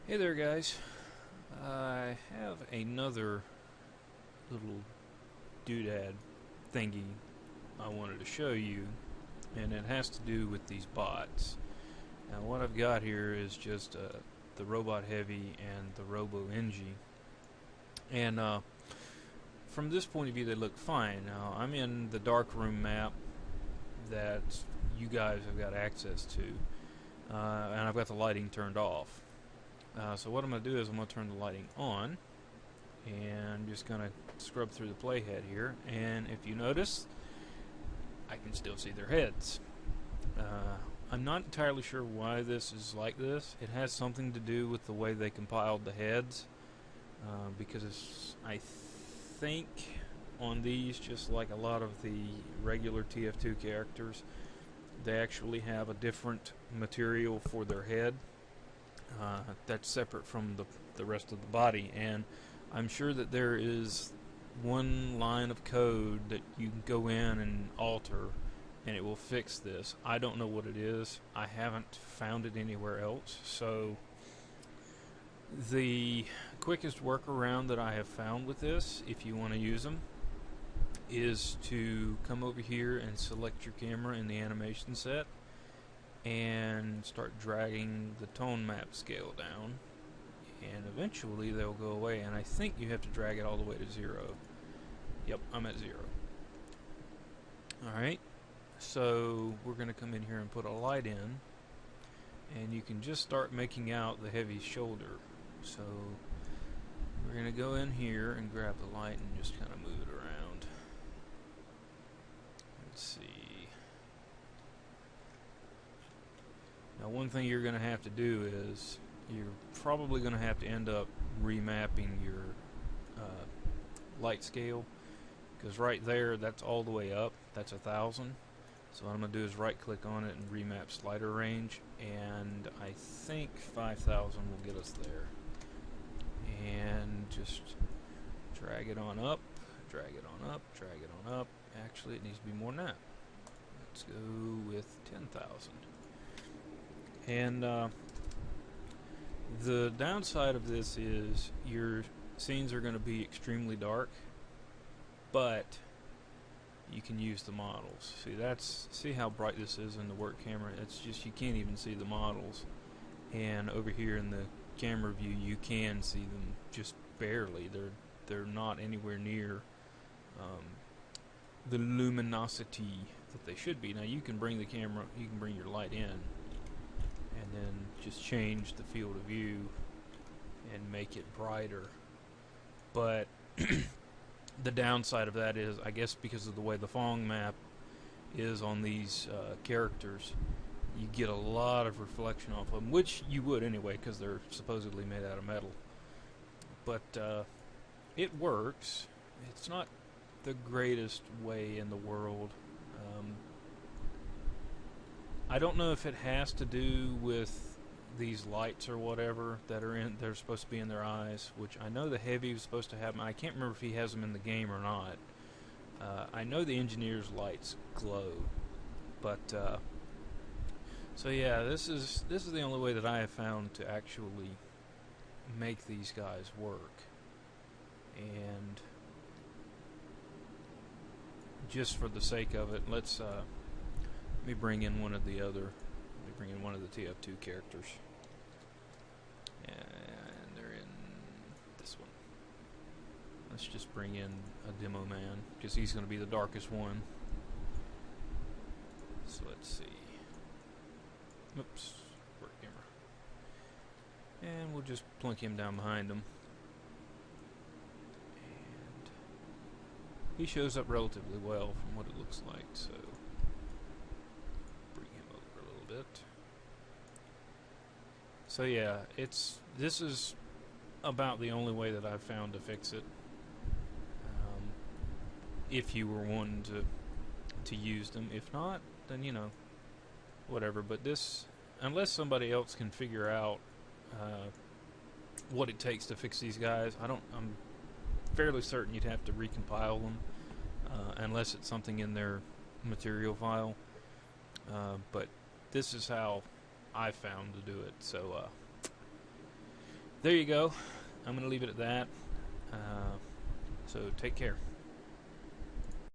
Hey there, guys. I have another little doodad thingy I wanted to show you, and it has to do with these bots. Now, what I've got here is just the Robot Heavy and the Robo Engie, and from this point of view, they look fine. Now, I'm in the darkroom map that you guys have got access to, and I've got the lighting turned off. So what I'm going to do is I'm going to turn the lighting on, and I'm just going to scrub through the playhead here, and if you notice, I can still see their heads. I'm not entirely sure why this is like this. It has something to do with the way they compiled the heads, because I think on these, just like a lot of the regular TF2 characters, they actually have a different material for their head that's separate from the rest of the body, and I'm sure that there is one line of code that you can go in and alter and it will fix this. I don't know what it is. I haven't found it anywhere else. So the quickest workaround that I have found with this, if you want to use them, is to come over here and select your camera in the animation set and start dragging the tone map scale down, and eventually they'll go away, and I think you have to drag it all the way to 0. Yep, I'm at 0. Alright, so we're going to come in here and put a light in, and you can just start making out the heavy shoulder. So we're going to go in here and grab the light and just kind of move it around. Let's see. Now, one thing you're going to have to do is you're probably going to have to end up remapping your light scale, because right there, that's all the way up. That's 1,000. So what I'm going to do is right click on it and remap slider range, and I think 5,000 will get us there. And just drag it on up, drag it on up, drag it on up. Actually, it needs to be more than that. Let's go with 10,000. And the downside of this is your scenes are going to be extremely dark, but you can use the models. See how bright this is in the work camera? It's just you can't even see the models. And over here in the camera view, you can see them just barely. They're not anywhere near the luminosity that they should be. Now you can bring the camera, you can bring your light in, and then just change the field of view and make it brighter. But the downside of that is, I guess because of the way the Phong map is on these characters, you get a lot of reflection off of them, which you would anyway because they're supposedly made out of metal. But it works. It's not the greatest way in the world. I don't know if it has to do with these lights or whatever that are in. They're supposed to be in their eyes, which I know the Heavy was supposed to have them. I can't remember if he has them in the game or not. I know the engineer's lights glow, but so yeah, this is the only way that I have found to actually make these guys work. And just for the sake of it, let me bring in one of the TF2 characters, and they're in this one. Let's just bring in a demo man, because he's going to be the darkest one. So let's see. Oops, work camera. And we'll just plunk him down behind him. And he shows up relatively well from what it looks like, so bring him over a little bit. So yeah, this is about the only way that I've found to fix it. If you were wanting to use them. If not, then, you know, whatever. But this, unless somebody else can figure out what it takes to fix these guys, I'm fairly certain you'd have to recompile them, unless it's something in their material file. But this is how I found to do it. So there you go. I'm going to leave it at that. So take care.